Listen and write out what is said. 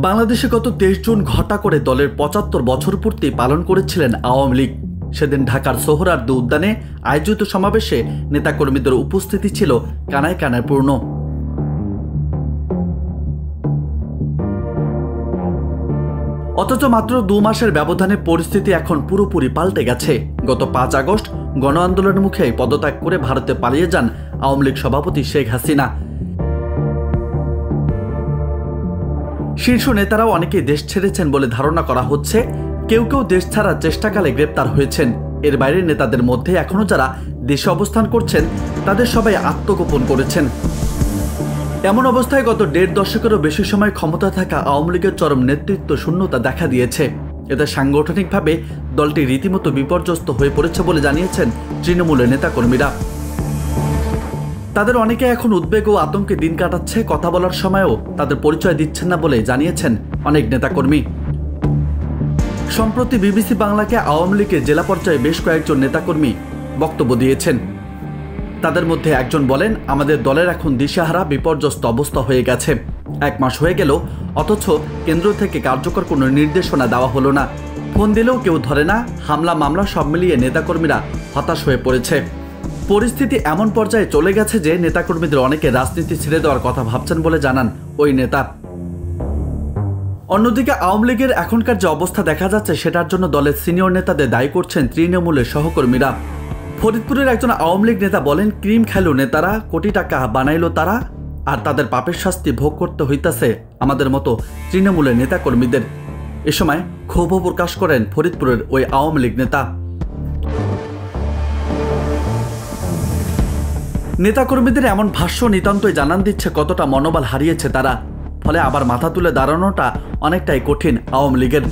বাংলাদেশে গত 23 জুন ঘটা করে দলের ৭৫ বছর পূর্তি পালন করেছিলেন আওয়ামী লীগ। সেদিন ঢাকার সোহরাওয়ার্দী উদ্যানে আয়োজিত সমাবেশে নেতাকর্মীদের উপস্থিতি ছিল কানায় কানায় পূর্ণ। অথচ মাত্র 2 মাসের ব্যবধানে পরিস্থিতি এখন পুরোপুরি পাল্টে গেছে। গত 5 আগস্ট গণ আন্দোলনের মুখে পদত্যাগ করে ভারতে পালিয়ে যান আওয়ামী লীগ সভাপতি শেখ হাসিনা। শীর্ষ নেতারাও অনেকেই দেশ ছেড়েছেন বলে ধারণা করা হচ্ছে। কেউ কেউ দেশ ছাড়ার চেষ্টাকালে গ্রেপ্তার হয়েছেন। এর বাইরে নেতাদের মধ্যে এখনো যারা দেশে অবস্থান করছেন তাদের সবাই আত্মগোপন করেছেন। এমন অবস্থায় গত 1.5 দশকেরও বেশি সময় ক্ষমতা থাকা আওয়ামী লীগের চরম নেতৃত্ব শূন্যতা দেখা দিয়েছে। এতে সাংগঠনিকভাবে দলটি রীতিমতো বিপর্যস্ত হয়ে পড়েছে বলে জানিয়েছেন তৃণমূলের নেতাকর্মীরা। তাদের অনেকে এখন উদ্বেগ ও আতঙ্কে দিন কাটাচ্ছে। কথা বলার সময়ও তাদের পরিচয় দিচ্ছেন না বলে জানিয়েছেন অনেক নেতাকর্মী। সম্প্রতি বিবিসি বাংলাকে আওয়ামী লীগের জেলা পর্যায়ে বেশ কয়েকজন নেতাকর্মী বক্তব্য দিয়েছেন। তাদের মধ্যে একজন বলেন, আমাদের দলের এখন দিশাহারা বিপর্যস্ত অবস্থা হয়ে গেছে। 1 মাস হয়ে গেল, অথচ কেন্দ্র থেকে কার্যকর কোনো নির্দেশনা দেওয়া হলো না। ফোন দিলেও কেউ ধরে না। হামলা মামলা সব মিলিয়ে নেতাকর্মীরা হতাশ হয়ে পড়েছে। পরিস্থিতি এমন পর্যায়ে চলে গেছে যে নেতাকর্মীদের অনেকে রাজনীতি ছেড়ে দেওয়ার কথা ভাবছেন বলে জানান ওই নেতা। অন্যদিকে আওয়ামী লীগের এখনকার যে অবস্থা দেখা যাচ্ছে সেটার জন্য দলের সিনিয়র নেতাদের দায়ী করছেন তৃণমূলের সহকর্মীরা। ফরিদপুরের একজন আওয়ামী লীগ নেতা বলেন, ক্রিম খেলো নেতারা, কোটি টাকা বানাইলো তারা, আর তাদের পাপের শাস্তি ভোগ করতে হইতাছে আমাদের মতো তৃণমূলের নেতাকর্মীদের। এ সময় ক্ষোভ প্রকাশ করেন ফরিদপুরের ওই আওয়ামী লীগ নেতা। নেতাকর্মীদের এমন ভাষ্য নিতান্তই জানান দিচ্ছে কতটা মনোবল হারিয়েছে তারা। ফলে আবার মাথা তুলে দাঁড়ানোটা অনেকটাই কঠিন আওয়ামী লীগের।